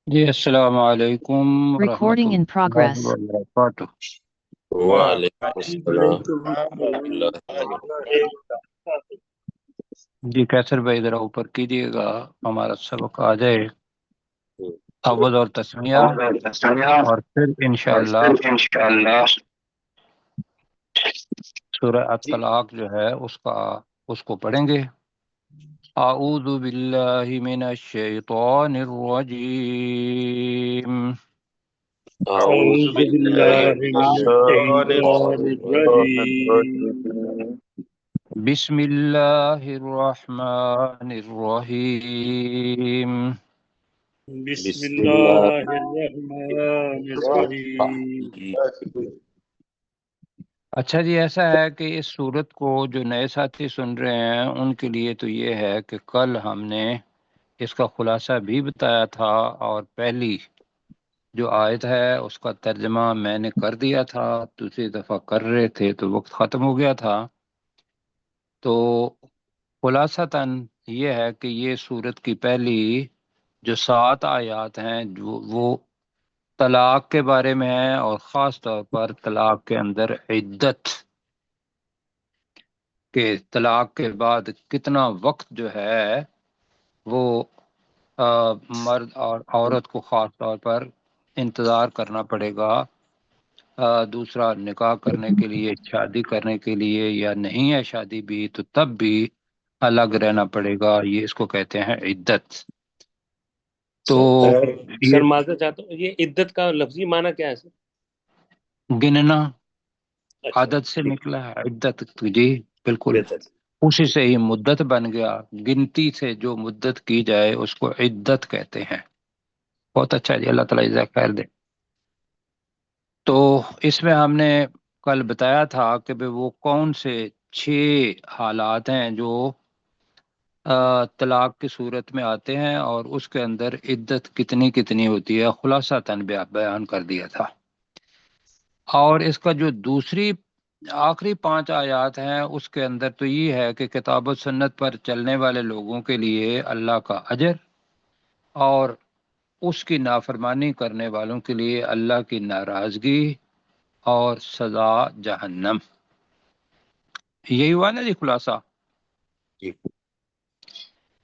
جی السلام علیکم ورحمۃ Recording in اللہ progress. وبرکاتہ۔ وعلیکم السلام ورحمۃ اللہ وبرکاتہ۔ جی کیسر بھائی ذرا اوپر کیجیے گا، ہمارا سبق آ جائے اول اور تسمیہ، اور پھر انشاءاللہ سورہ جی الطلاق جو ہے اس کو پڑھیں گے۔ اعوذ باللہ من الشیطان الرجیم، اعوذ أعوذ باللہ بالله من من الشیطان الشيطان الرجیم۔ الرجيم. بسم اللہ الرحمن الرحیم۔ بسم بسم اللہ الله الرحمن الرحيم. اچھا جی، ایسا ہے کہ اس صورت کو جو نئے ساتھی سن رہے ہیں ان کے لیے تو یہ ہے کہ کل ہم نے اس کا خلاصہ بھی بتایا تھا، اور پہلی جو آیت ہے اس کا ترجمہ میں نے کر دیا تھا، دوسری دفعہ کر رہے تھے تو وقت ختم ہو گیا تھا۔ تو خلاصتاً یہ ہے کہ یہ صورت کی پہلی جو 7 آیات ہیں وہ طلاق کے بارے میں ہے، اور خاص طور پر طلاق کے اندر عدت، کہ طلاق کے بعد کتنا وقت جو ہے وہ مرد اور عورت کو خاص طور پر انتظار کرنا پڑے گا، دوسرا نکاح کرنے کے لیے، شادی کرنے کے لیے، یا نہیں ہے شادی بھی تو تب بھی الگ رہنا پڑے گا، یہ اس کو کہتے ہیں عدت۔ تو سر یہ معذرت چاہتا ہوں، یہ عدت کا لفظی معنی کیا ہے سر؟ گننا اچھا عادت سے ٹھیک، نکلا ہے عدت، جی بالکل بہتر۔ اسی سے ہی مدت بن گیا، گنتی سے جو مدت کی جائے اس کو عدت کہتے ہیں۔ بہت اچھا جی، اللہ تعالیٰ جزاک خیر دے۔ تو اس میں ہم نے کل بتایا تھا کہ وہ کون سے 6 حالات ہیں جو طلاق کی صورت میں آتے ہیں، اور اس کے اندر عدت کتنی کتنی ہوتی ہے، خلاصہ بیان کر دیا تھا۔ اور اس کا جو دوسری آخری 5 آیات ہیں اس کے اندر تو یہ ہے کہ کتاب و سنت پر چلنے والے لوگوں کے لیے اللہ کا اجر، اور اس کی نافرمانی کرنے والوں کے لیے اللہ کی ناراضگی اور سزا جہنم۔ یہی ہوا نا جی خلاصہ۔ جی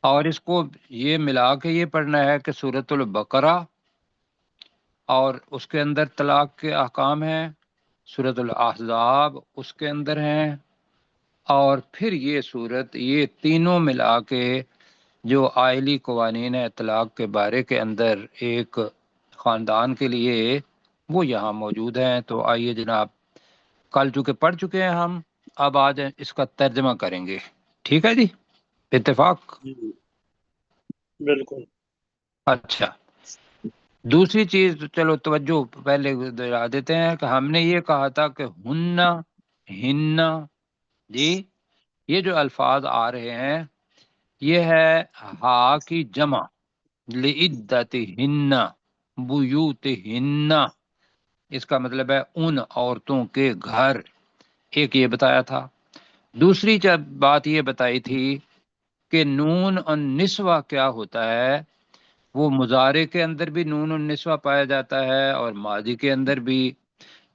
اور اس کو یہ ملا کے یہ پڑھنا ہے کہ سورۃ البقرہ اور اس کے اندر طلاق کے احکام ہیں، سورۃ الاحزاب اس کے اندر ہیں، اور پھر یہ صورت، یہ تینوں ملا کے جو آئلی قوانین طلاق کے بارے کے اندر ایک خاندان کے لیے وہ یہاں موجود ہیں۔ تو آئیے جناب، کل چونکہ پڑھ چکے ہیں ہم، اب آج اس کا ترجمہ کریں گے، ٹھیک ہے جی؟ اتفاق؟ جی بالکل. اچھا، دوسری چیز تو چلو توجہ پہلے دلا دیتے ہیں کہ ہم نے یہ کہا تھا کہ ہن، جی یہ جو الفاظ آ رہے ہیں یہ ہے ہا کی جمع، لعدتہن بیوتہن، اس کا مطلب ہے ان عورتوں کے گھر، ایک یہ بتایا تھا۔ دوسری بات یہ بتائی تھی کہ نون النسوہ کیا ہوتا ہے، وہ مضارع کے اندر بھی نون النسوہ پایا جاتا ہے اور ماضی کے اندر بھی۔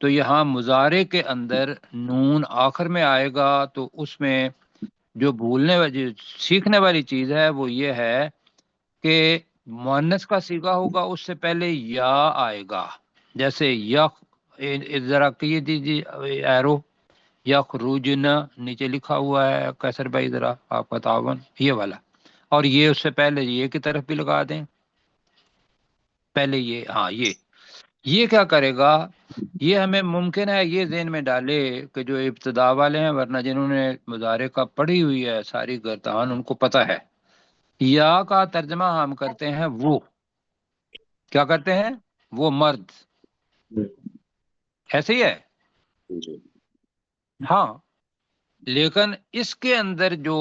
تو یہاں مضارع کے اندر نون آخر میں آئے گا، تو اس میں جو سیکھنے والی چیز ہے وہ یہ ہے کہ مؤنث کا صیغہ ہوگا اس سے پہلے یا آئے گا، جیسے ذرا کیے دیجیے ایرو، یخرجن نیچے لکھا ہوا ہے، کیسر بھائی ذرا آپ کا تعاون یہ والا، اور یہ اس سے پہلے یہ کی طرف بھی لگا دیں، پہلے یہ، ہاں یہ کیا کرے گا، یہ ہمیں ممکن ہے یہ ذہن میں ڈالے کہ جو ابتدا والے ہیں، ورنہ جنہوں نے مضارع کا پڑھی ہوئی ہے ساری گردان ان کو پتہ ہے، یا کا ترجمہ ہم کرتے ہیں وہ، کیا کرتے ہیں، وہ مرد، ایسے ہی ہے جی ہاں، لیکن اس کے اندر جو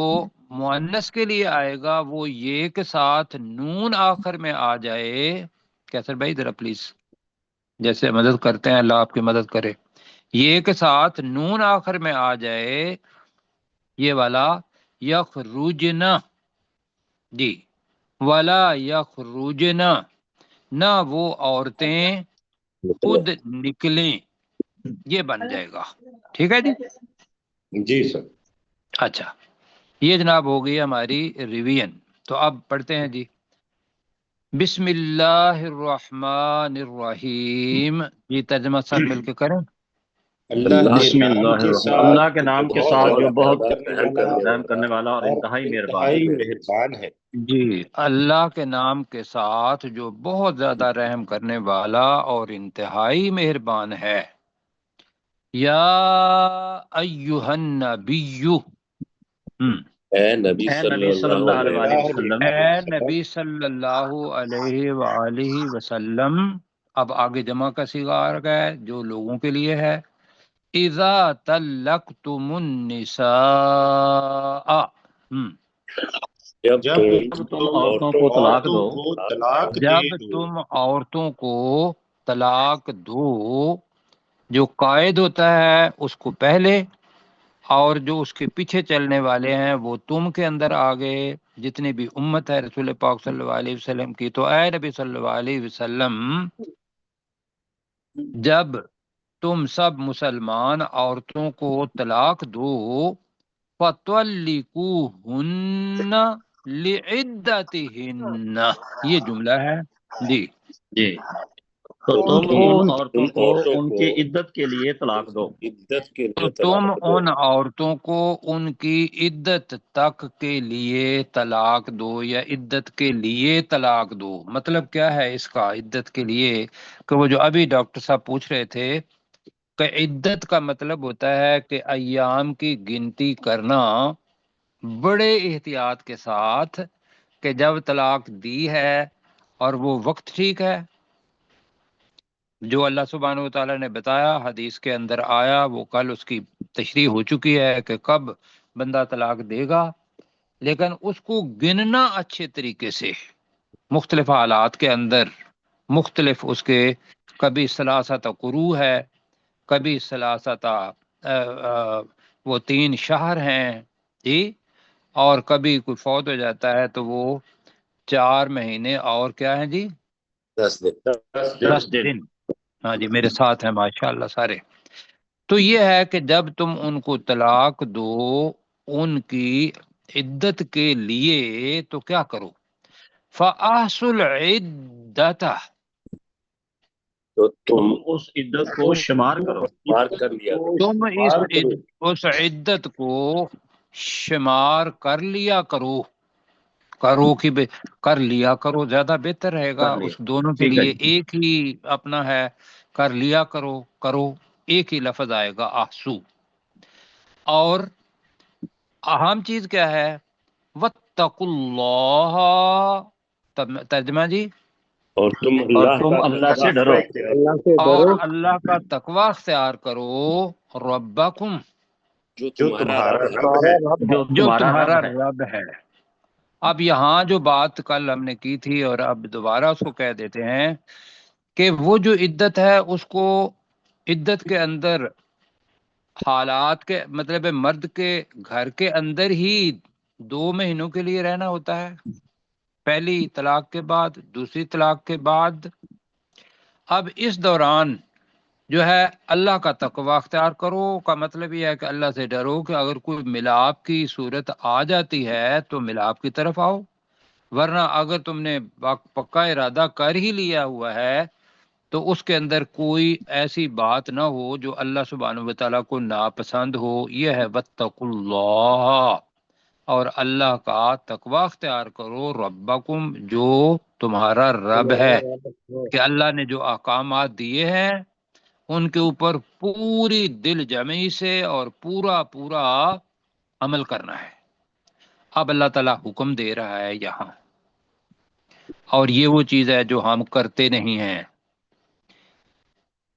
مؤنث کے لیے آئے گا وہ یہ کے ساتھ نون آخر میں آ جائے، کیسر بھائی ذرا پلیز، جیسے مدد کرتے ہیں اللہ آپ کی مدد کرے، یہ کے ساتھ نون آخر میں آ جائے یہ والا یخرجنا، جی ولا یخرجنا، نہ وہ عورتیں خود نکلیں، یہ بن جائے گا. ٹھیک ہے جی. جی سر. اچھا یہ جناب ہو گئی ہماری ریویژن. تو اب پڑھتے ہیں جی. بسم اللہ الرحمن الرحیم. یہ ترجمہ ساتھ مل کے کریں. بسم اللہ الرحمن، اللہ کے نام کے ساتھ جو بہت رحم رحم کرنے والا اور انتہائی مہربان ہے. مہربان ہے. جی اللہ کے نام کے ساتھ جو بہت زیادہ رحم کرنے والا اور انتہائی مہربان ہے. یا ایہا النبی، اے نبی اے صلی نبی صلی اللہ اللہ علیہ علیہ وسلم، اے نبی صلی اللہ علیہ وآلہ وسلم. اب آگے جمع کا صیغہ آ گیا ہے جو لوگوں کے لیے ہے. اذا طلقتم النساء، جب جب تم عورتوں کو طلاق دو، جب تم عورتوں کو طلاق دو، جو قائد ہوتا ہے اس کو پہلے، اور جو اس کے پیچھے چلنے والے ہیں وہ تم کے اندر آ گئے، جتنی بھی امت ہے رسول پاک صلی اللہ علیہ وسلم کی. تو اے نبی صلی اللہ علیہ وسلم، جب تم سب مسلمان عورتوں کو طلاق دو، فَطَلِّقُوهُنَّ لِعِدَّتِهِنَّ، یہ جملہ ہے جی. جی تو تم ان عورتوں کو ان کی عدت کے لیے طلاق دو. عدت کے تو لیے تم طلاق دو. ان عورتوں کو ان کی عدت تک کے لیے طلاق دو، یا عدت کے لیے طلاق دو. مطلب کیا ہے اس کا عدت کے لیے؟ کہ وہ جو ابھی ڈاکٹر صاحب پوچھ رہے تھے کہ عدت کا مطلب ہوتا ہے کہ ایام کی گنتی کرنا بڑے احتیاط کے ساتھ، کہ جب طلاق دی ہے اور وہ وقت ٹھیک ہے جو اللہ سبحانہ و تعالیٰ نے بتایا حدیث کے اندر آیا، وہ کل اس کی تشریح ہو چکی ہے کہ کب بندہ طلاق دے گا. لیکن اس کو گننا اچھے طریقے سے، مختلف حالات کے اندر، مختلف اس کے، کبھی ثلاثت قروء ہے، کبھی ثلاثت وہ 3 شہر ہیں جی، اور کبھی کوئی فوت ہو جاتا ہے تو وہ 4 مہینے اور کیا ہیں جی، 10 دن. 10 دن. ہاں جی میرے ساتھ ہیں ماشاءاللہ سارے. تو یہ ہے کہ جب تم ان کو طلاق دو ان کی عدت کے لیے تو کیا کرو؟ فَأَحْصُوا الْعِدَّةَ، تو تم اس عدت کو شمار کرو. مار کر لیا کرو. تم اس عدت کو شمار کر لیا کرو. کرو کہ کر لیا کرو زیادہ بہتر رہے گا. کر لیا. اس دونوں کے ٹھیک ہے لیے جی. ایک ہی اپنا ہے، کر لیا کرو، کرو ایک ہی لفظ آئے گا احسو. اور اہم چیز کیا ہے؟ واتقوا اللہ، ترجمہ جی، اور تم اور تم اللہ سے ڈرو، اور اللہ کا تقوی اختیار کرو. ربکم، جو تمہارا رب ہے. جو جو تمہارا تمہارا رب ہے. رب ہے. اب یہاں جو بات کل ہم نے کی تھی اور اب دوبارہ اس کو کہہ دیتے ہیں کہ وہ جو عدت ہے اس کو عدت کے اندر حالات کے مطلب مرد کے گھر کے اندر ہی 2 مہینوں کے لیے رہنا ہوتا ہے، پہلی طلاق کے بعد، دوسری طلاق کے بعد. اب اس دوران جو ہے اللہ کا تقوی اختیار کرو کا مطلب یہ ہے کہ اللہ سے ڈرو کہ اگر کوئی ملاپ کی صورت آ جاتی ہے تو ملاپ کی طرف آؤ، ورنہ اگر تم نے پکا ارادہ کر ہی لیا ہوا ہے تو اس کے اندر کوئی ایسی بات نہ ہو جو اللہ سبحانہ و تعالیٰ کو ناپسند ہو. یہ ہے واتقوا اللہ، اور اللہ کا تقوی اختیار کرو. ربکم، جو تمہارا رب ہے، کہ اللہ نے جو احکامات دیے ہیں ان کے اوپر پوری دل جمعی سے اور پورا عمل کرنا ہے. اب اللہ تعالیٰ حکم دے رہا ہے یہاں، اور یہ وہ چیز ہے جو ہم کرتے نہیں ہیں.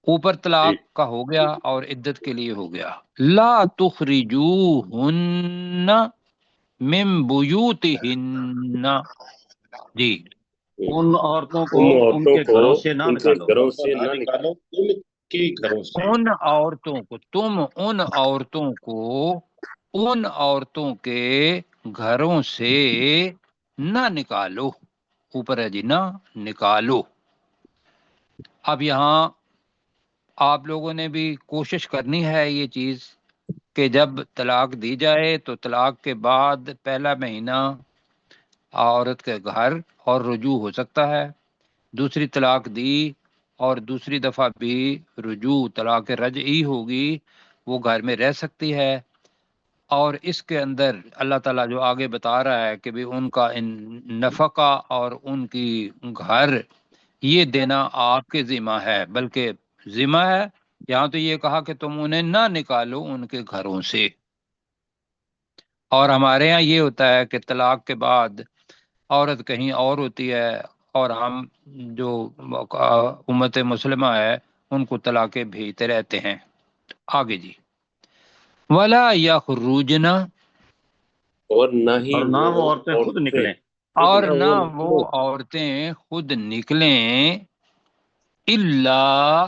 اوپر طلاق کا ہو گیا اور عدت کے لیے ہو گیا. لا تخرجوہن من بیوتہن، جی ان عورتوں کو ان ان عورتوں کے کو گھروں سے نہ ان کے نکالو. گھروں سے نہ نکالو. ان کے گھروں سے. ان عورتوں کو، تم ان عورتوں کو ان عورتوں کے گھروں سے نہ نکالو. اوپر ہے جی نہ نکالو. اب یہاں آپ لوگوں نے بھی کوشش کرنی ہے یہ چیز کہ جب طلاق دی جائے تو طلاق کے بعد پہلا مہینہ عورت کے گھر اور رجوع ہو سکتا ہے، دوسری طلاق دی اور دوسری دفعہ بھی رجوع طلاق رجعی ہوگی، وہ گھر میں رہ سکتی ہے۔ اور اس کے اندر اللہ تعالیٰ جو آگے بتا رہا ہے کہ بھی ان کا نفقہ اور ان کی گھر یہ دینا آپ کے ذمہ ہے، بلکہ ذمہ ہے یہاں تو یہ کہا کہ تم انہیں نہ نکالو ان کے گھروں سے۔ اور ہمارے ہاں یہ ہوتا ہے کہ طلاق کے بعد عورت کہیں اور ہوتی ہے اور ہم جو امت مسلمہ ہے ان کو طلاقیں بھیجتے رہتے ہیں۔ آگے جی، ولا یخرجن، اور نہ ہی اور نہ وہ عورتیں خود نکلیں، اور نہ وہ عورتیں خود نکلیں، الا،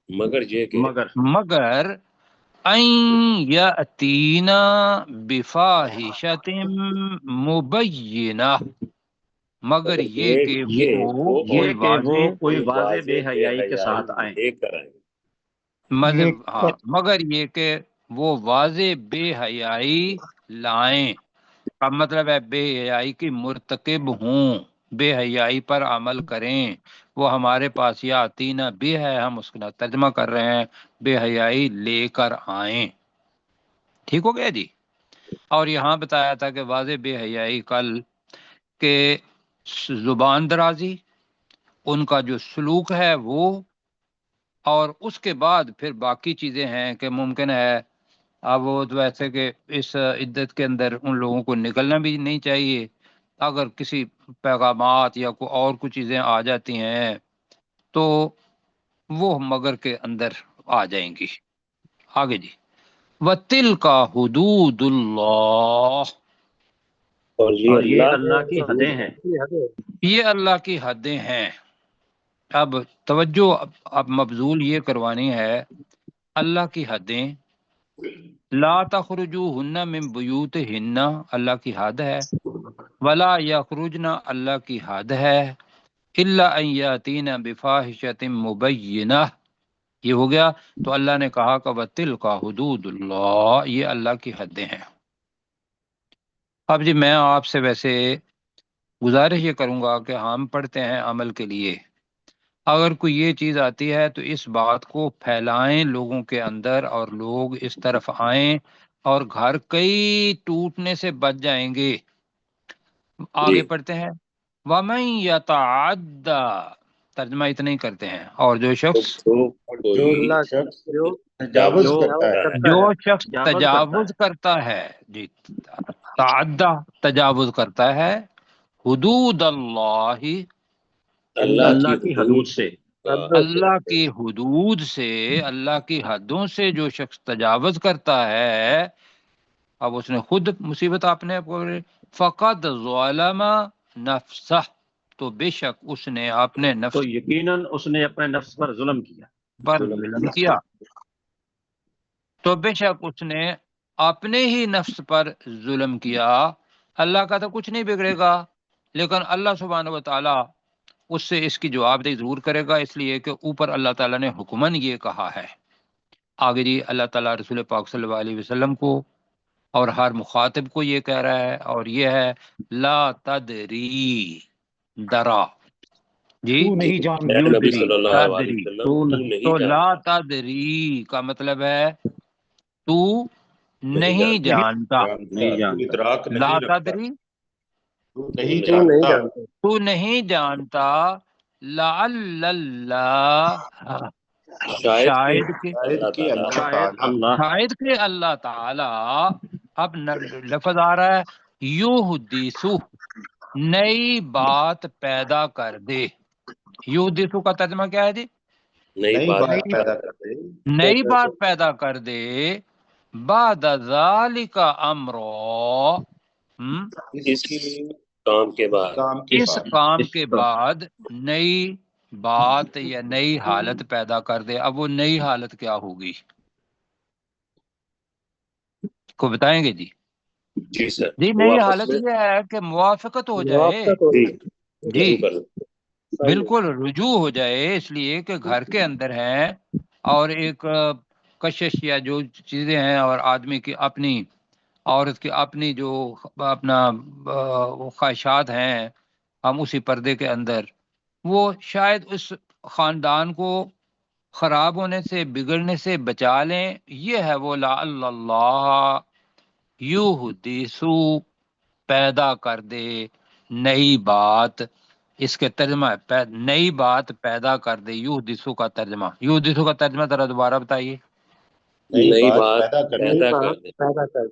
مگر یہ کہ مگر ان یاتینا بفاحشۃ مبینہ، مگر یہ کہ وہ کوئی واضح بے حیائی کے ساتھ آئیں، لے کر آئیں، مطلب ہاں، مگر یہ کہ وہ واضح بے حیائی لائیں، کا مطلب ہے بے حیائی کی مرتکب ہوں، بے حیائی پر عمل کریں۔ وہ ہمارے پاس یا آتینا بھی ہے، ہم اس کا ترجمہ کر رہے ہیں بے حیائی لے کر آئیں۔ ٹھیک ہو گیا جی۔ اور یہاں بتایا تھا کہ واضح بے حیائی کل کہ زبان درازی، ان کا جو سلوک ہے وہ، اور اس کے بعد پھر باقی چیزیں ہیں کہ ممکن ہے اب وہ تو ایسے کہ اس عدت کے اندر ان لوگوں کو نکلنا بھی نہیں چاہیے، اگر کسی پیغامات یا کوئی اور کچھ چیزیں آ جاتی ہیں تو وہ مگر کے اندر آ جائیں گی۔ آگے جی، وَتِلْكَ حُدُودُ اللَّهِ، اور یہ اللہ کی حدیں ہیں، یہ اللہ کی حدیں ہیں۔ اب توجہ اب مبذول یہ کروانی ہے، اللہ کی حدیں، لا تخرجوہن من بیوتہن اللہ کی حد ہے، ولا یخرجن اللہ کی حد ہے، الا ان یاتین بفاحشۃ مبینہ، یہ ہو گیا۔ تو اللہ نے کہا کہ وَتِلْكَ حدود اللہ، یہ اللہ کی حدیں ہیں۔ اب جی میں آپ سے ویسے گزارش یہ کروں گا کہ ہم پڑھتے ہیں عمل کے لیے، اگر کوئی یہ چیز آتی ہے تو اس بات کو پھیلائیں لوگوں کے اندر اور لوگ اس طرف آئیں اور گھر کئی ٹوٹنے سے بچ جائیں گے۔ آگے پڑھتے ہیں، وَمَن يَتَعَدَّ، ترجمہ اتنا ہی کرتے ہیں، اور جو شخص تجاوز کرتا ہے، جی تعدی تجاوز کرتا ہے، حدود اللہ، اللہ کی حدود سے، اللہ کی حدود سے، اللہ کی حدوں سے جو شخص تجاوز کرتا ہے، اب اس نے خود مصیبت اپنے فقد ظلم نفسہ، تو بے شک اس نے اپنے نفس تو یقیناً اس نے اپنے نفس پر ظلم کیا، پر ظلم کیا، تو بے شک اس نے اپنے ہی نفس پر ظلم کیا۔ اللہ کا تو کچھ نہیں بگڑے گا، لیکن اللہ سبحانہ و تعالی اس سے اس کی جواب دہی ضرور کرے گا، اس لیے کہ اوپر اللہ تعالیٰ نے حکماً یہ کہا ہے۔ آگے جی، اللہ تعالیٰ رسول پاک صلی اللہ علیہ وسلم کو اور ہر مخاطب کو یہ کہہ رہا ہے، اور یہ ہے لا تدری، درا، جی تو نہیں جان نبی صلی اللہ علیہ وسلم تو نہیں تو لا جانتا، تدری کا مطلب ہے تو نہیں جانتا، نہیں جانتا، ادراک لا نہیں رکھتا، تدری تو نہیں جانتا، تو نہیں جانتا، لعل اللہ، شاید کہ شاید کہ اللہ تعالی، اب لفظ آ رہا ہے یحدث، نئی بات پیدا کر دے۔ یحدث کا ترجمہ کیا ہے جی؟ نئی بات پیدا کرتے، نئی بات پیدا کر دے، بعد ذالک امرا، اس کام کے بعد، اس کام کے بعد نئی بات یا نئی حالت پیدا کر دے۔ اب وہ نئی حالت کیا ہوگی کو بتائیں گے جی؟ جی سر، جی نئی حالت یہ ہے کہ موافقت ہو جائے، جی بالکل رجوع ہو جائے، اس لیے کہ گھر کے اندر ہے اور ایک کشش یا جو چیزیں ہیں اور آدمی کی اپنی، عورت کی اپنی جو اپنا خواہشات ہیں، ہم اسی پردے کے اندر، وہ شاید اس خاندان کو خراب ہونے سے، بگڑنے سے بچا لیں۔ یہ ہے وہ لعل اللہ یحدث، پیدا کر دے نئی بات، اس کے ترجمہ ہے نئی بات پیدا کر دے۔ یحدث کا ترجمہ، یحدث کا ترجمہ ذرا دوبارہ بتائیے۔ نئی بات پیدا کر دے،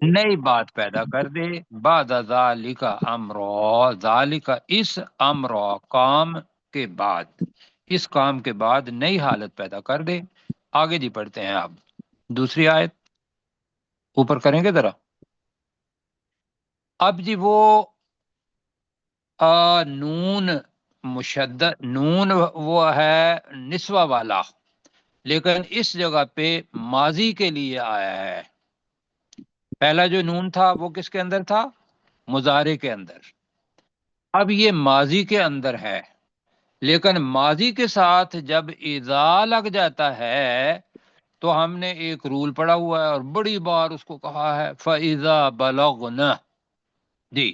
نئی بات پیدا کر دے، بعد ذالک امرا، ذالک اس امرا کام کے بعد، اس کام کے بعد نئی حالت پیدا کر دے۔ آگے جی پڑھتے ہیں آپ دوسری آیت، اوپر کریں گے ذرا۔ اب جی وہ نون مشدد، نون وہ ہے نسوہ والا، لیکن اس جگہ پہ ماضی کے لیے آیا ہے۔ پہلا جو نون تھا وہ کس کے اندر تھا؟ مضارع کے اندر۔ اب یہ ماضی کے اندر ہے، لیکن ماضی کے ساتھ جب اذا لگ جاتا ہے تو ہم نے ایک رول پڑھا ہوا ہے اور بڑی بار اس کو کہا ہے فَإِذَا بَلَغْنَ، جی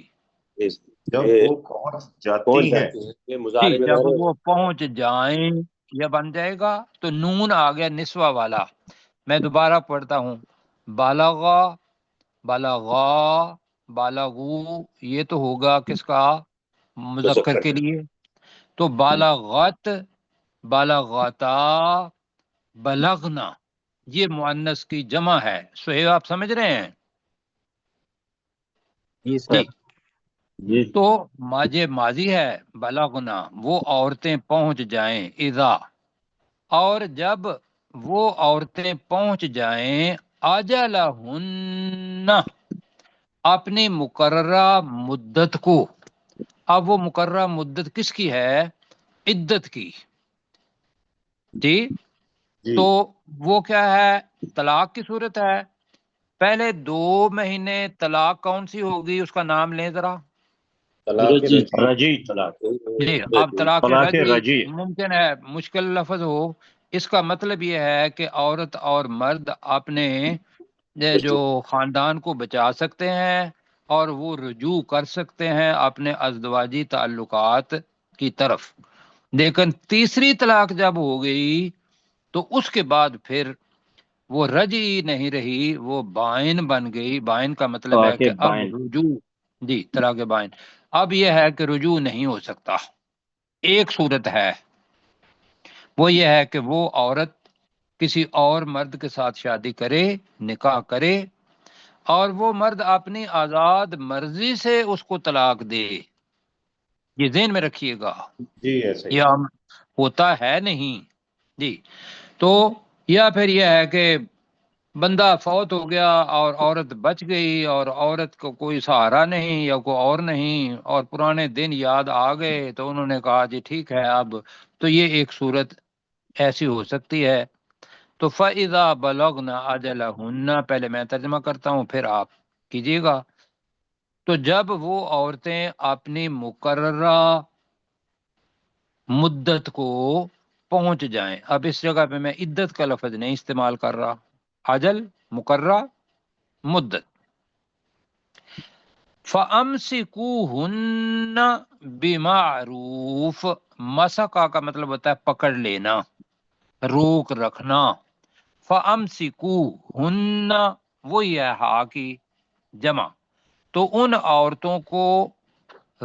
جب وہ پہنچ جاتی ہے، یہ مضارع میں جب وہ پہنچ جائیں، یہ بن جائے گا۔ تو نون آ گیا نسوہ والا۔ میں دوبارہ پڑھتا ہوں، بالغا، بالغا، بالغو، یہ تو ہوگا کس کا؟ مذکر کے لیے۔ تو بالغت، بالغتا، بلغنا، یہ مؤنث کی جمع ہے۔ سہیل آپ سمجھ رہے ہیں؟ جی سر جی تو ماضی ہے بلغنا، وہ عورتیں پہنچ جائیں، اذا، اور جب وہ عورتیں پہنچ جائیں اجلہن، اپنی مقررہ مدت کو۔ اب وہ مقررہ مدت کس کی ہے؟ عدت کی، جی۔ تو وہ کیا ہے؟ طلاق کی صورت ہے۔ پہلے 2 مہینے طلاق کون سی ہوگی؟ اس کا نام لیں ذرا۔ رجی طلاق، جی، اب طلاق طلاق رجعی رجی، ممکن ہے مشکل لفظ ہو۔ اس کا مطلب یہ ہے کہ عورت اور مرد اپنے جو خاندان کو بچا سکتے ہیں اور وہ رجوع کر سکتے ہیں اپنے ازدواجی تعلقات کی طرف۔ لیکن تیسری طلاق جب ہو گئی تو اس کے بعد پھر وہ رجعی نہیں رہی، وہ بائن بن گئی۔ بائن کا مطلب ہے طلاق کہ اب بائن۔ رجوع، جی طلاق بائن، اب یہ ہے کہ رجوع نہیں ہو سکتا۔ ایک صورت ہے، وہ یہ ہے کہ وہ عورت کسی اور مرد کے ساتھ شادی کرے، نکاح کرے، اور وہ مرد اپنی آزاد مرضی سے اس کو طلاق دے۔ یہ ذہن میں رکھیے گا، جی ایسے یہ عام ہوتا ہے نہیں، جی۔ تو یا پھر یہ ہے کہ بندہ فوت ہو گیا اور عورت بچ گئی اور عورت کو کوئی سہارا نہیں یا کوئی اور نہیں، اور پرانے دن یاد آ گئے تو انہوں نے کہا جی ٹھیک ہے اب، تو یہ ایک صورت ایسی ہو سکتی ہے۔ تو فَإِذَا بَلَغْنَ أَجَلَهُنَّ، پہلے میں ترجمہ کرتا ہوں پھر آپ کیجیے گا۔ تو جب وہ عورتیں اپنی مقررہ مدت کو پہنچ جائیں، اب اس جگہ پہ میں عدت کا لفظ نہیں استعمال کر رہا، اجل مقررہ مدت۔ فَأَمْسِكُوهُنَّ بِمَعْرُوف، مسکا کا مطلب ہوتا ہے پکڑ لینا، روک رکھنا۔ فَأَمْسِكُوهُنَّ وہی ہے ہا کی جمع، تو ان عورتوں کو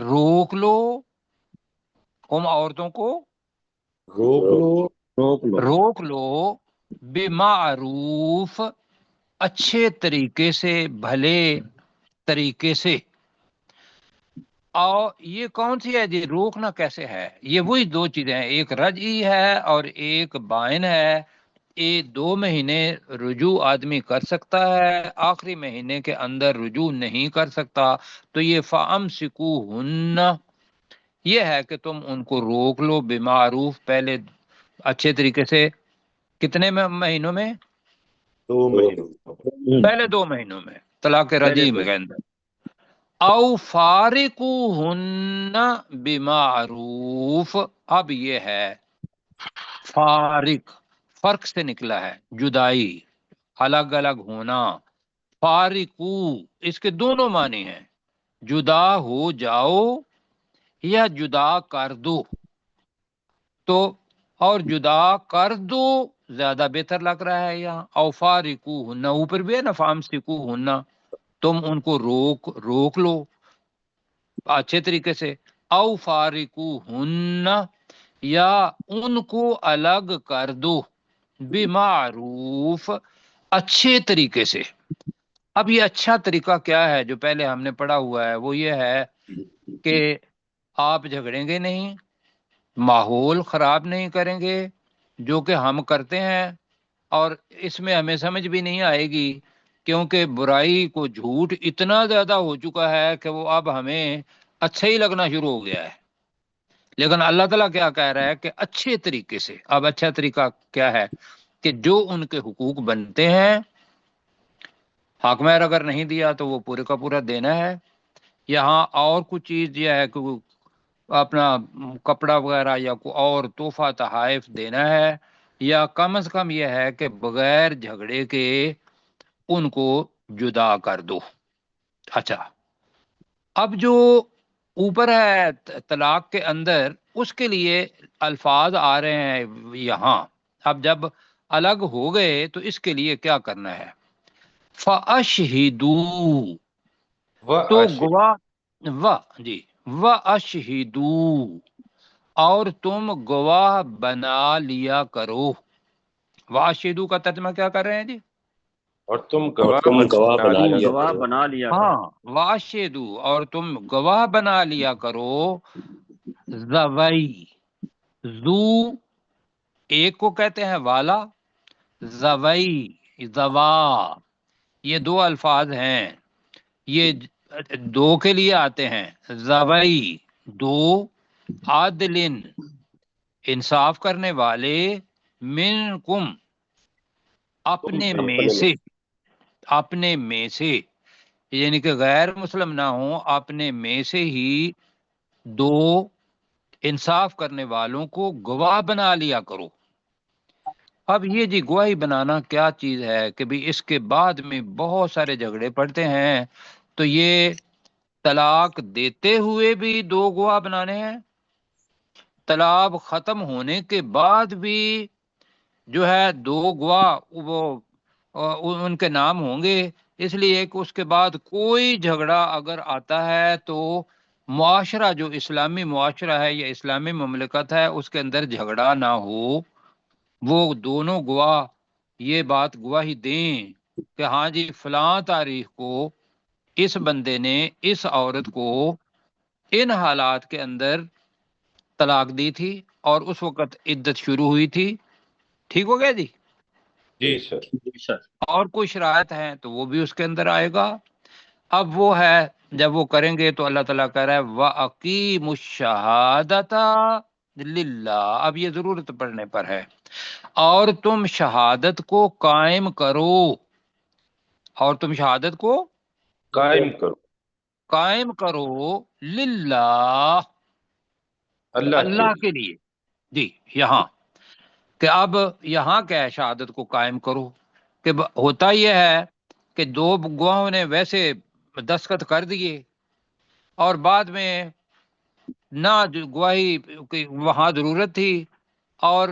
روک لو، ان عورتوں کو روک لو بمعروف، اچھے طریقے سے، بھلے طریقے سے۔ اور یہ کون سی ہے جی؟ روکنا کیسے ہے؟ یہ وہی 2 چیزیں ہیں، ایک رجعی ہے اور ایک بائن ہے۔ یہ 2 مہینے رجوع آدمی کر سکتا ہے، آخری مہینے کے اندر رجوع نہیں کر سکتا۔ تو یہ فَأَمْسِكُوهُنَّ یہ ہے کہ تم ان کو روک لو بمعروف، پہلے اچھے طریقے سے۔ کتنے مہینوں میں؟ 2 مہینے، پہلے 2 مہینوں میں، طلاق رجعی کے اندر۔ او فارقوہن بمعروف، اب یہ ہے فارق، فرق سے نکلا ہے، جدائی، الگ الگ ہونا. فارقو اس کے دونوں معنی ہیں، جدا ہو جاؤ یا جدا کر دو. تو اور جدا کر دو زیادہ بہتر لگ رہا ہے یہاں. او فارقو ہننا، اوپر بھی ہے نا فامسکو ہننا، تم ان کو روک لو اچھے طریقے سے. او فارقو ہننا، یا ان کو الگ کر دو، بمعروف اچھے طریقے سے. اب یہ اچھا طریقہ کیا ہے جو پہلے ہم نے پڑھا ہوا ہے؟ وہ یہ ہے کہ آپ جھگڑیں گے نہیں، ماحول خراب نہیں کریں گے جو کہ ہم کرتے ہیں، اور اس میں ہمیں سمجھ بھی نہیں آئے گی کیونکہ برائی کو جھوٹ اتنا زیادہ ہو چکا ہے کہ وہ اب ہمیں اچھا ہی لگنا شروع ہو گیا ہے. لیکن اللہ تعالیٰ کیا کہہ رہا ہے کہ اچھے طریقے سے. اب اچھا طریقہ کیا ہے کہ جو ان کے حقوق بنتے ہیں، حق مہر اگر نہیں دیا تو وہ پورے کا پورا دینا ہے. یہاں اور کچھ چیز یہ ہے کہ اپنا کپڑا وغیرہ یا کوئی اور تحفہ تحائف دینا ہے، یا کم از کم یہ ہے کہ بغیر جھگڑے کے ان کو جدا کر دو. اچھا، اب جو اوپر ہے طلاق کے اندر، اس کے لیے الفاظ آ رہے ہیں یہاں. اب جب الگ ہو گئے تو اس کے لیے کیا کرنا ہے؟ فَأَشْهِدُوا، تو گواہ، جی، وَأَشْهِدُوا، اور تم گواہ بنا لیا کرو. وَأَشْهِدُوا کا ترجمہ کیا کر رہے ہیں جی؟ اور تم گواہ بنا لیا کرو. ہاں، وَأَشْهِدُوا، اور تم گواہ بنا لیا کرو. زوئی، زو ایک کو کہتے ہیں والا، زوئی زوا، یہ دو الفاظ ہیں، یہ دو کے لیے آتے ہیں. زوئی دو، عادلن انصاف کرنے والے، منکم اپنے میں سے، اپنے میں سے، یعنی کہ غیر مسلم نہ ہوں، اپنے میں سے ہی دو انصاف کرنے والوں کو گواہ بنا لیا کرو. اب یہ جی گواہی بنانا کیا چیز ہے کہ بھی اس کے بعد میں بہت سارے جھگڑے پڑتے ہیں. تو یہ طلاق دیتے ہوئے بھی دو گواہ بنانے ہیں، طلاق ختم ہونے کے بعد بھی جو ہے دو گواہ وہ ان کے نام ہوں گے، اس لیے کہ اس کے بعد کوئی جھگڑا اگر آتا ہے تو معاشرہ جو اسلامی معاشرہ ہے یا اسلامی مملکت ہے اس کے اندر جھگڑا نہ ہو. وہ دونوں گواہ یہ بات گواہی دیں کہ ہاں جی فلاں تاریخ کو اس بندے نے اس عورت کو ان حالات کے اندر طلاق دی تھی اور اس وقت عدت شروع ہوئی تھی. ٹھیک ہو گیا جی؟ جی سر. اور کوئی شرائط ہیں تو وہ بھی اس کے اندر آئے گا. اب وہ ہے جب وہ کریں گے تو اللہ تعالیٰ کہہ رہا ہے وَأَقِيمُوا الشَّهَادَةَ لِلَّهِ. اب یہ ضرورت پڑنے پر ہے، اور تم شہادت کو قائم کرو، اور تم شہادت کو قائم کرو للہ، اللہ کے لیے. جی یہاں کہ اب یہاں کیا ہے، شہادت کو قائم کرو، کہ ہوتا یہ ہے کہ دو گواہوں نے ویسے دستخط کر دیے اور بعد میں نہ گواہی کی وہاں ضرورت تھی، اور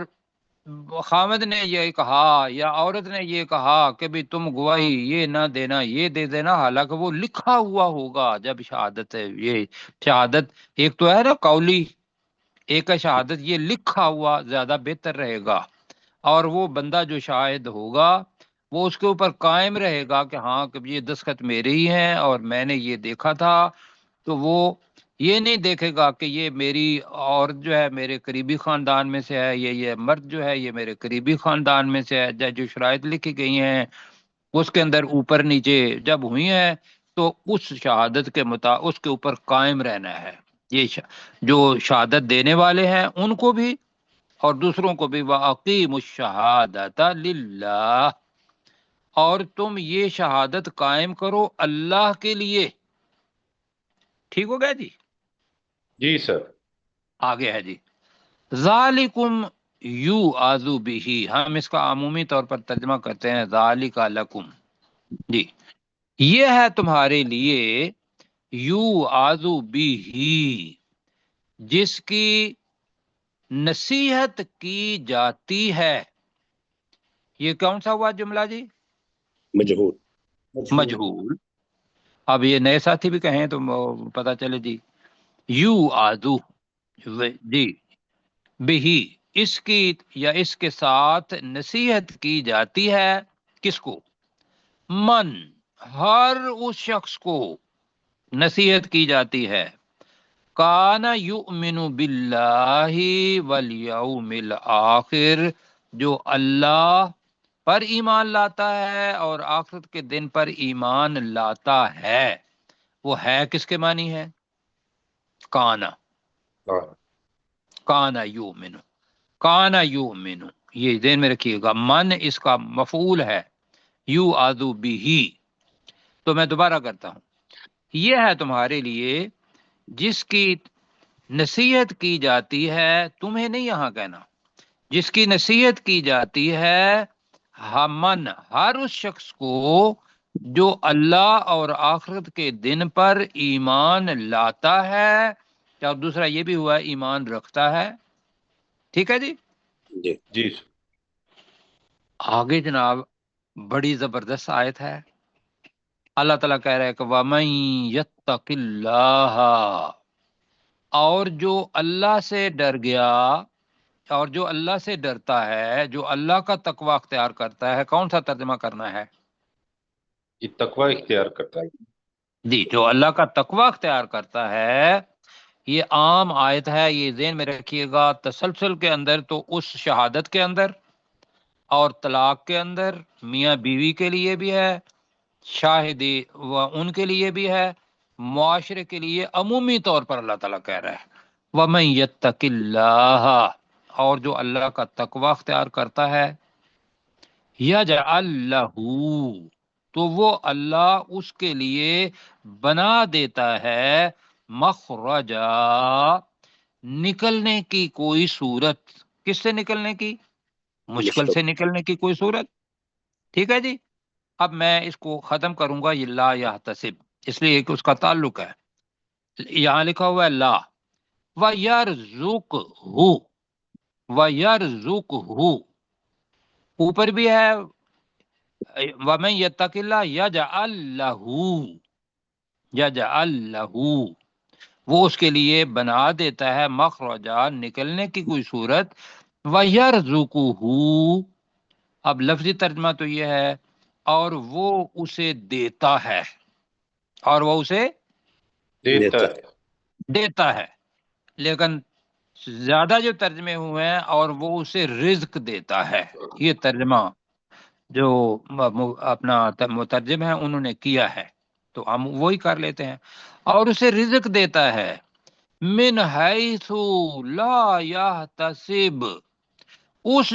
خامد نے یہ کہا یا عورت نے یہ کہا کہ بھی تم گواہی یہ نہ دینا یہ دے دینا، حالانکہ وہ لکھا ہوا ہوگا. جب شہادت ہے، یہ شہادت ایک تو ہے نا قولی، ایک ہے شہادت یہ لکھا ہوا، زیادہ بہتر رہے گا. اور وہ بندہ جو شاہد ہوگا وہ اس کے اوپر قائم رہے گا کہ ہاں کہ یہ دستخط میرے ہی ہیں اور میں نے یہ دیکھا تھا. تو وہ یہ نہیں دیکھے گا کہ یہ میری عورت جو ہے میرے قریبی خاندان میں سے ہے، یہ مرد جو ہے یہ میرے قریبی خاندان میں سے ہے. جو شرائط لکھی گئی ہیں اس کے اندر اوپر نیچے جب ہوئی ہیں تو اس شہادت کے مطابق اس کے اوپر قائم رہنا ہے. یہ جو شہادت دینے والے ہیں ان کو بھی اور دوسروں کو بھی. وَأَقِيمُوا الشَّهَادَةَ لِلَّهِ، اور تم یہ شہادت قائم کرو اللہ کے لیے. ٹھیک ہو گیا جی؟ جی سر. آگے ہے جی ذالکم یو آذو بھی، ہم اس کا عمومی طور پر ترجمہ کرتے ہیں ذالک لکم. جی یہ ہے تمہارے لیے، یو آذو بھی، جس کی نصیحت کی جاتی ہے. یہ کون سا ہوا جملہ جی؟ مجہول. مجہول. اب یہ نئے ساتھی بھی کہیں تو پتہ چلے جی. یو آذو جی بھی، اس کی یا اس کے ساتھ نصیحت کی جاتی ہے. کس کو؟ من، ہر اس شخص کو نصیحت کی جاتی ہے. کان یؤمن باللہ والیوم الآخر، جو اللہ پر ایمان لاتا ہے اور آخرت کے دن پر ایمان لاتا ہے. وہ ہے کس کے معنی ہے؟ کانا. کانا یؤمن، کانا یؤمن، یہ ذہن میں رکھیے گا. من اس کا مفعول ہے، یو آذو بھی. تو میں دوبارہ کرتا ہوں. یہ ہے تمہارے لیے جس کی نصیحت کی جاتی ہے، تمہیں نہیں یہاں کہنا، جس کی نصیحت کی جاتی ہے من، ہر اس شخص کو جو اللہ اور آخرت کے دن پر ایمان لاتا ہے. اور دوسرا یہ بھی ہوا ایمان رکھتا ہے. ٹھیک ہے جی؟ جی جی. آگے جناب بڑی زبردست آیت ہے. اللہ تعالیٰ کہہ رہے کہ وَمَن يَتَّقِ اللَّهَ، اور جو اللہ سے ڈر گیا، اور جو اللہ سے ڈرتا ہے، جو اللہ کا تقوی اختیار کرتا ہے. کون سا ترجمہ کرنا ہے یہ تقوی اختیار کرتا ہے. جی؟ جو اللہ کا تقوی اختیار کرتا ہے. یہ عام آیت ہے، یہ ذہن میں رکھیے گا. تسلسل کے اندر تو اس شہادت کے اندر اور طلاق کے اندر میاں بیوی کے لیے بھی ہے، شاہدی و ان کے لیے بھی ہے، معاشرے کے لیے عمومی طور پر اللہ تعالیٰ کہہ رہا ہے وَمَن يَتَّقِ اللَّهَ، اور جو اللہ کا تقوی اختیار کرتا ہے، يَجْعَل لَّهُ، تو وہ اللہ اس کے لیے بنا دیتا ہے مخرجا، نکلنے کی کوئی صورت. کس سے نکلنے کی؟ مشکل سے نکلنے کی کوئی صورت. ٹھیک ہے جی؟ اب میں اس کو ختم کروں گا. یہ لا یحتسب، اس لیے کہ اس کا تعلق ہے. یہاں لکھا ہوا ہے لا، وَيَرْزُقْهُ، وَيَرْزُقْهُ، اوپر بھی ہے وَمَن يَتَّقِ اللَّهَ يَجْعَل لَّهُ، يَجْعَل لَّهُ، وہ اس کے لیے بنا دیتا ہے مخرجا، نکلنے کی کوئی صورت. وَيَرْزُقُهُ، اب لفظی ترجمہ تو یہ ہے اور وہ اسے دیتا ہے، اور وہ اسے دیتا ہے. لیکن زیادہ جو ترجمے ہوئے ہیں اور وہ اسے رزق دیتا ہے، یہ ترجمہ جو اپنا مترجم ہے انہوں نے کیا ہے، تو ہم وہی کر لیتے ہیں. اور اسے رزق دیتا ہے من حیث لا یحتسب، اس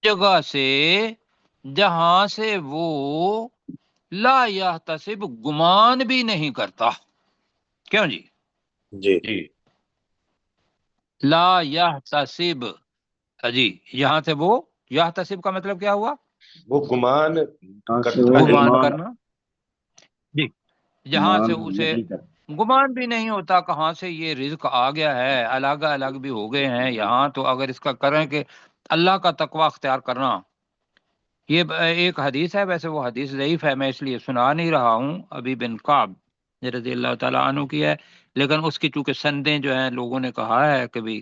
جگہ سے جہاں سے وہ لا یحتسب، گمان بھی نہیں کرتا. کیوں جی؟ جی لا یحتسب جی، یہاں سے وہ یحتسب کا مطلب کیا ہوا؟ وہ گمان گمان کرنا. جی، جہاں سے اسے گمان بھی نہیں ہوتا کہاں سے یہ رزق آ گیا ہے. الگ الگ بھی ہو گئے ہیں یہاں، تو اگر اس کا کریں کہ اللہ کا تقوی اختیار کرنا. یہ ایک حدیث ہے، ویسے وہ حدیث ضعیف ہے، میں اس لیے سنا نہیں رہا ہوں. ابھی بن کعب رضی اللہ تعالیٰ عنہ کی ہے، لیکن اس کی چونکہ سندیں جو ہیں لوگوں نے کہا ہے کہ بھی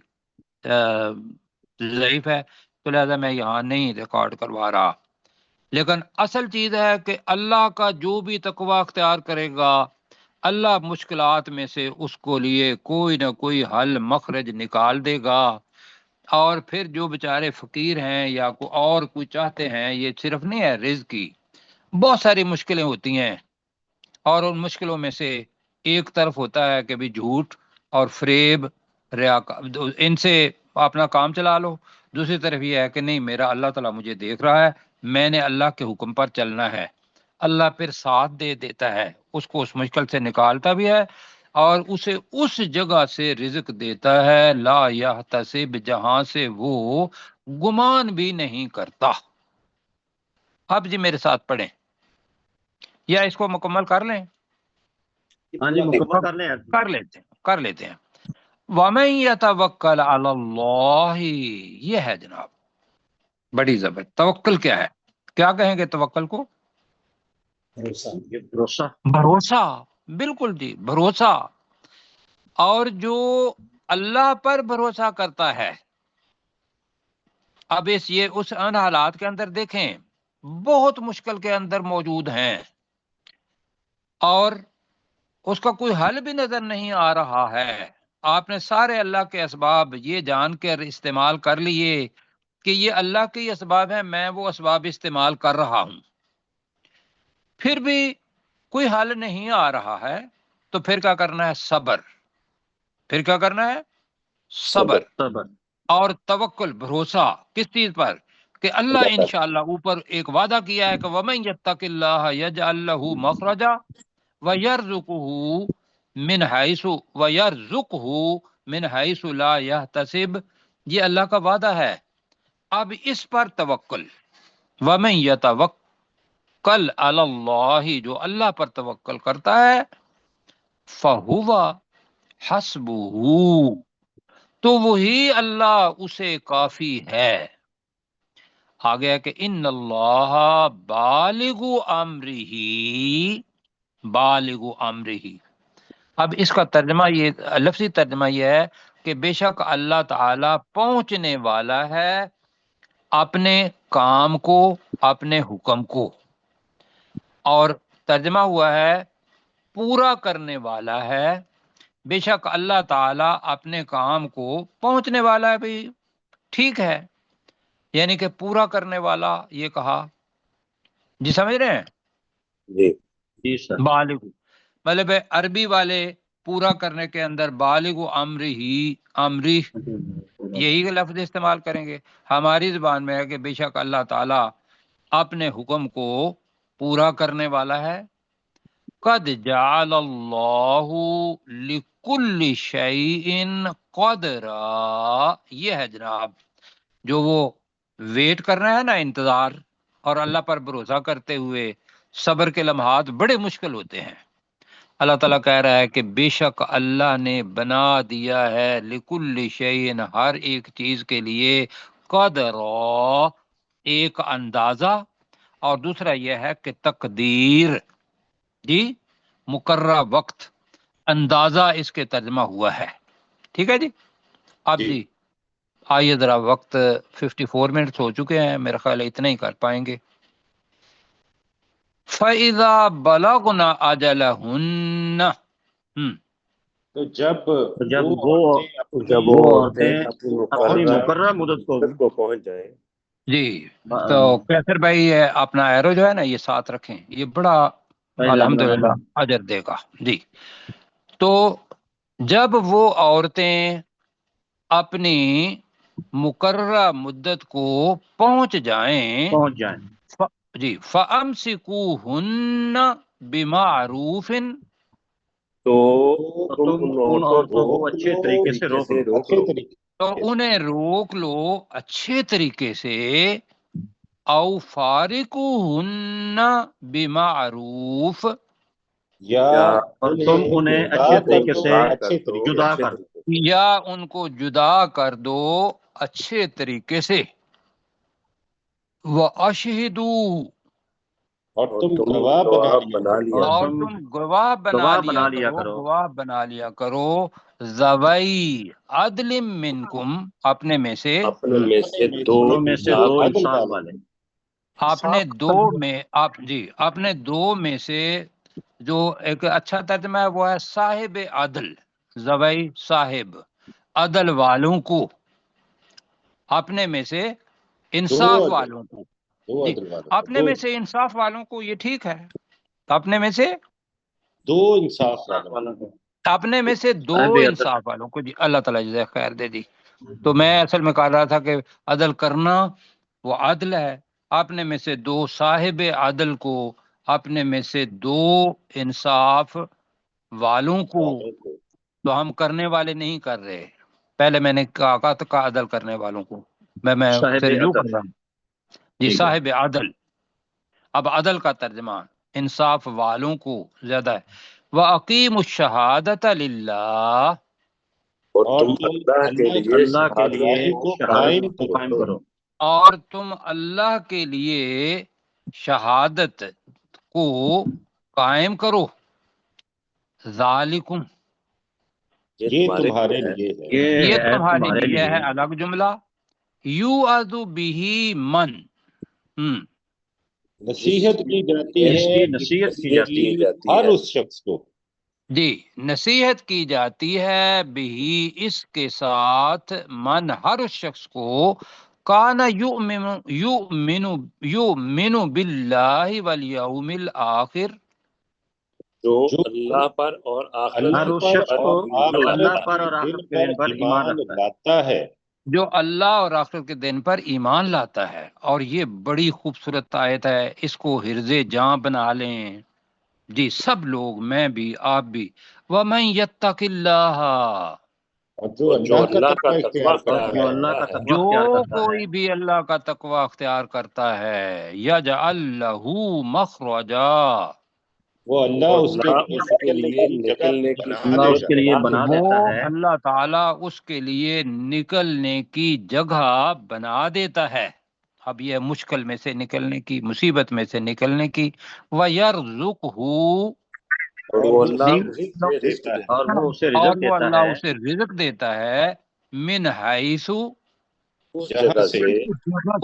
ضعیف ہے، تو لہذا میں یہاں نہیں ریکارڈ کروا رہا. لیکن اصل چیز ہے کہ اللہ کا جو بھی تقوی اختیار کرے گا، اللہ مشکلات میں سے اس کو لیے کوئی نہ کوئی حل مخرج نکال دے گا. اور پھر جو بیچارے فقیر ہیں یا کوئی چاہتے ہیں، یہ صرف نہیں ہے رزق کی، بہت ساری مشکلیں ہوتی ہیں، اور ان مشکلوں میں سے ایک طرف ہوتا ہے کہ بھی جھوٹ اور فریب، ان سے اپنا کام چلا لو. دوسری طرف یہ ہے کہ نہیں، میرا اللہ تعالیٰ مجھے دیکھ رہا ہے، میں نے اللہ کے حکم پر چلنا ہے. اللہ پھر ساتھ دے دیتا ہے، اس کو اس مشکل سے نکالتا بھی ہے اور اسے اس جگہ سے رزق دیتا ہے لا یحتسب، جہاں سے وہ گمان بھی نہیں کرتا۔ اب جی میرے ساتھ پڑھیں یا اس کو مکمل کر لیں؟ ہاں جی مکمل کر لیں۔ کر لیتے ہیں۔ وَمَن يَتَوَکَّلْ عَلَى اللَّهِ، یہ ہے جناب بڑی زبر۔ توکل کیا ہے؟ کیا کہیں گے توکل کو؟ بھروسہ۔ بھروسہ، بالکل جی، بھروسہ۔ اور جو اللہ پر بھروسہ کرتا ہے، اب اس ان حالات کے اندر دیکھیں بہت مشکل کے اندر موجود ہیں اور اس کا کوئی حل بھی نظر نہیں آ رہا ہے، آپ نے سارے اللہ کے اسباب یہ جان کر استعمال کر لیے کہ یہ اللہ کے ہی اسباب ہیں، میں وہ اسباب استعمال کر رہا ہوں، پھر بھی کوئی حل نہیں آ رہا ہے، تو پھر کیا کرنا ہے؟ صبر۔ پھر کیا کرنا ہے؟ صبر اور توکل، بھروسہ کس چیز پر؟ کہ اللہ انشاءاللہ اوپر ایک وعدہ کیا ہے کہ وَمَن يَتَّقِ اللَّهَ يَجْعَل لَّهُ مَخْرَجًا وَيَرْزُقْهُ مِنْ حَيْثُ لَا يَحْتَسِبُ، یہ اللہ کا وعدہ ہے۔ اب اس پر توکل، وَمَن يَتَوَکَّلْ عَلَى اللَّهِ، جو اللہ پر توکل کرتا ہے، فَهُوَ حَسْبُهُ، تو وہی اللہ اسے کافی ہے۔ آگیا کہ ان اللہ بالغ امرہ، بالغ امرہ۔ اب اس کا ترجمہ، یہ لفظی ترجمہ یہ ہے کہ بے شک اللہ تعالی پہنچنے والا ہے اپنے کام کو، اپنے حکم کو، اور ترجمہ ہوا ہے پورا کرنے والا ہے۔ بے شک اللہ تعالی اپنے کام کو پہنچنے والا ہے، بھی ٹھیک ہے، یعنی کہ پورا کرنے والا یہ کہا، جی سمجھ رہے ہیں؟ جی سر۔ بالغ مطلب عربی والے پورا کرنے کے اندر بالغ امرہ، امری یہی لفظ استعمال کریں گے۔ ہماری زبان میں ہے کہ بے شک اللہ تعالی اپنے حکم کو پورا کرنے والا ہے۔ قد جعل اللہ لکل شیء قدرا، یہ ہے جناب جو وہ ویٹ کرنا ہے نا، انتظار، اور اللہ پر بھروسہ کرتے ہوئے صبر کے لمحات بڑے مشکل ہوتے ہیں۔ اللہ تعالیٰ کہہ رہا ہے کہ بے شک اللہ نے بنا دیا ہے لکل شیء، ہر ایک چیز کے لیے، قدرا، ایک اندازہ، اور دوسرا یہ ہے کہ تقدیر، جی مقررہ وقت، اندازہ اس کے ترجمہ ہوا ہے۔ ٹھیک ہے جی۔ اب جی آئیے ذرا، وقت 54 منٹس ہو چکے ہیں، میرا خیال ہے اتنا ہی کر پائیں گے۔ فَإِذَا بَلَغْنَ أَجَلَهُنَّ، تو جب وہ عورتیں اپنی مقررہ مدت کو پہنچ جائیں، جی تو کیسر بھائی یہ اپنا ایرو جو ہے نا یہ ساتھ رکھیں، یہ بڑا الحمدللہ اجر دے گا جی۔ تو جب وہ عورتیں اپنی مقررہ مدت کو پہنچ جائیں جی، فَأَمْسِكُوهُنَّ بِمَعْرُوفٍ، تو تم ان عورتوں کو اچھے طریقے سے روک لو، تو انہیں روک لو اچھے طریقے سے، او فارقوہن بمعروف، یا تم انہیں اچھے طریقے سے جدا کر دو، یا ان کو جدا کر دو اچھے طریقے سے۔ وَأَشْهِدُوا، اور تم گواہ بنا لیا، اور تم گواہ بنا لیا کرو، گواہ بنا لیا کرو، ذوی عدل منکم، اپنے میں سے، اپنے میں سے دو انصاف والے، اپنے دو میں، آپ جی اپنے دو میں سے، جو ایک اچھا ترجمہ ہے وہ ہے صاحب عدل، ذوی صاحب عدل والوں کو، اپنے میں سے انصاف والوں کو، جی اپنے میں سے انصاف والوں کو، یہ ٹھیک ہے، اپنے میں سے دو انصاف والوں کو، اپنے میں سے دو انصاف والوں کو، جی اللہ تعالیٰ جزائے خیر دے دی۔ تو میں اصل میں کہہ رہا تھا کہ عدل کرنا وہ عدل ہے، اپنے میں سے دو صاحب عدل کو اپنے میں سے دو انصاف والوں کو تو ہم کرنے والے نہیں کر رہے. پہلے میں نے کہا تھا کا عدل کرنے والوں کو، میں صاحب سے رجوع عدل. کر رہا ہوں جی. ٹھیک ہے. صاحب عدل. اب عدل کا ترجمہ انصاف والوں کو زیادہ ہے. وَأَقِيمُوا الشَّهَادَةَ لِلَّهِ، اور تم اللہ کے لیے کو شہادت کو قائم کرو. اور تم اللہ کے لیے شہادت کو قائم کرو. ذالکم، یہ تمہارے لیے ہے. یہ ہے تمہارے لیے ہے. الگ جملہ. یوعظ بہ من، نصیحت کی جاتی اس ہے کی نصیحت کی جاتی ہے ہر اس شخص کو. جی نصیحت کی جاتی ہے بھی اس کے ساتھ من ہر اس شخص کو کانا یؤمن باللہ والیوم الآخر، جو اللہ پر اور ہر اس شخص کو جو اللہ پر اور آخرت کے دن پر ایمان رکھتا ہے. لاتا ہے. جو اللہ اور آخرت کے دن پر ایمان لاتا ہے. اور یہ بڑی خوبصورت آیت ہے، اس کو حرز جاں بنا لیں جی سب لوگ، میں بھی آپ بھی. وَمَن يَتَّقِ اللَّهَ، اور جو اللہ کا تقوی اختیار جو اللہ کا کرتا ہے. تقوی جو اختیار کرتا کوئی ہے، بھی اللہ کا تقوی اختیار کرتا ہے، یجعل لہ مخرجا، وہ اللہ اس کے لیے نکلنے کی جگہ اللہ بنا اس کے لیے بنا وہ دیتا ہے. اللہ تعالیٰ اس کے لیے نکلنے کی جگہ بنا دیتا ہے. اب یہ مشکل میں سے نکلنے کی، مصیبت میں سے نکلنے کی. وَيَرْزُقْهُ، اور وہ اللہ اسے رزق دیتا ہے. اور وہ اسے اور رزق وہ دیتا اللہ ہے اسے رزق دیتا ہے من حیث، اس جگہ سے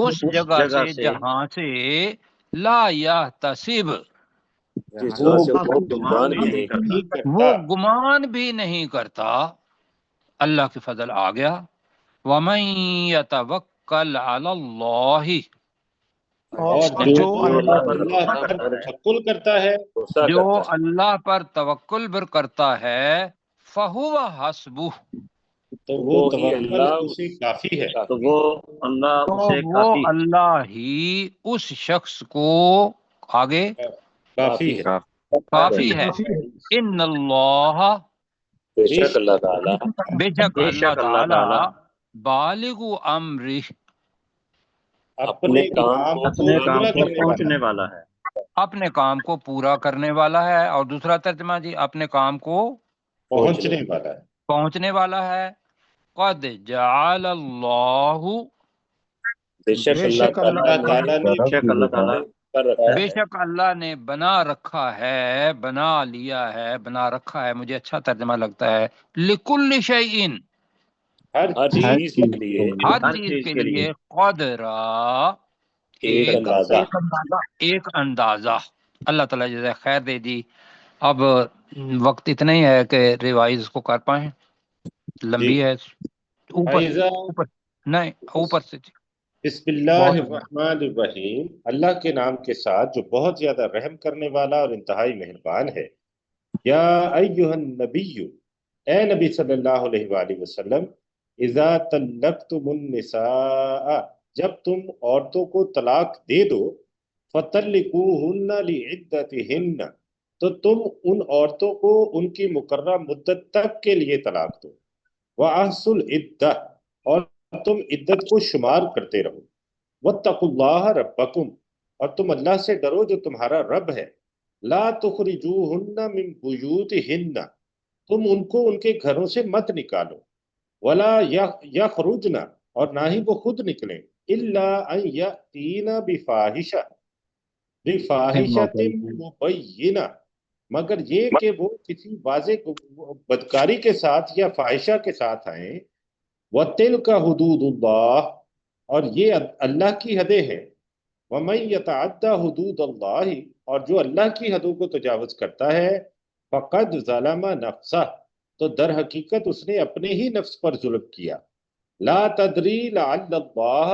اس جگہ سے جہاں سے لا یحتسب، وہ گمان بھی نہیں کرتا. وہ گمان بھی نہیں کرتا. اللہ کے فضل آ گیا. وَمَن يَتَوَکَّلْ عَلَى اللَّهِ، اور جو اللہ پر توکل کرتا ہے جو اللہ پر توکل کرتا ہے فَهُوَ حَسْبُهُ، تو وہ توکل اسے کافی ہے. تو وہ اللہ تو اسے وہ کافی اللہ ہی اس شخص کو آگے کافی ہے. کافی ہے. ان اللہ، بے شک اللہ تعالیٰ بے شک بے اللہ شک اللہ تعالیٰ تعالی بالغ امرہ، اپنے کام اپنے کام پورا کو کرنے والا پہنچنے والا ہے. اپنے کام کو پورا کرنے والا ہے. اور دوسرا ترجمہ جی اپنے کام کو پہنچنے والا ہے. پہنچنے والا ہے. قد جعل اللہ، بے شک اللہ تعالیٰ نے بے شک اللہ تعالیٰ کر رکھا بے ہے. شک اللہ نے بنا رکھا ہے، بنا لیا ہے، بنا رکھا ہے. مجھے اچھا ترجمہ لگتا ہے لکل شیء، ہر چیز کے لیے ہر چیز کے لیے قدرا، ایک اندازہ. اللہ تعالیٰ جزائے خیر دے جی. اب وقت اتنا ہی ہے کہ ریوائز کو کر پائیں، لمبی ہے. اوپر نہیں اوپر سے جی. بسم اللہ الرحمن الرحیم، اللہ کے نام کے ساتھ جو بہت زیادہ رحم کرنے والا اور انتہائی مہربان ہے. یا ایہا النبی، اے نبی صلی اللہ علیہ وآلہ وسلم، اذا طلقتم النساء، جب تم عورتوں کو طلاق دے دو، فطلقوہن لعدتہن، تو تم ان عورتوں کو ان کی مقررہ مدت تک کے لیے طلاق دو. وَأَحْصُوا الْعِدَّةَ، اور تم عدت کو شمار کرتے رہو. وَاتَّقُوا اللَّهَ رَبَّكُمْ، اور تم اللہ سے ڈرو جو تمہارا رب ہے. لَا تُخْرِجُوهُنَّ مِن بُيُوتِهِنَّ، تم ان کو ان کے گھروں سے مت نکالو. وَلَا يَخْرُجْنَ، اور نہ ہی وہ خود نکلیں. إِلَّا أَن يَأْتِينَ بِفَاحِشَةٍ مُبَيِّنَةٍ، مگر یہ کہ وہ کسی واضح بدکاری کے ساتھ یا فاحشہ کے ساتھ آئیں. وَتِلْكَ حُدُودُ اللَّهِ، اور یہ اللہ کی حدیں ہیں. وَمَن يَتَعَدَّ حُدُودَ اللَّهِ، اور جو اللہ کی حدوں کو تجاوز کرتا ہے، فَقَدْ ظَلَمَ نَفْسَهُ، تو در حقیقت اس نے اپنے ہی نفس پر ظلم کیا. لَا تَدْرِي لَعَلَّ اللَّهَ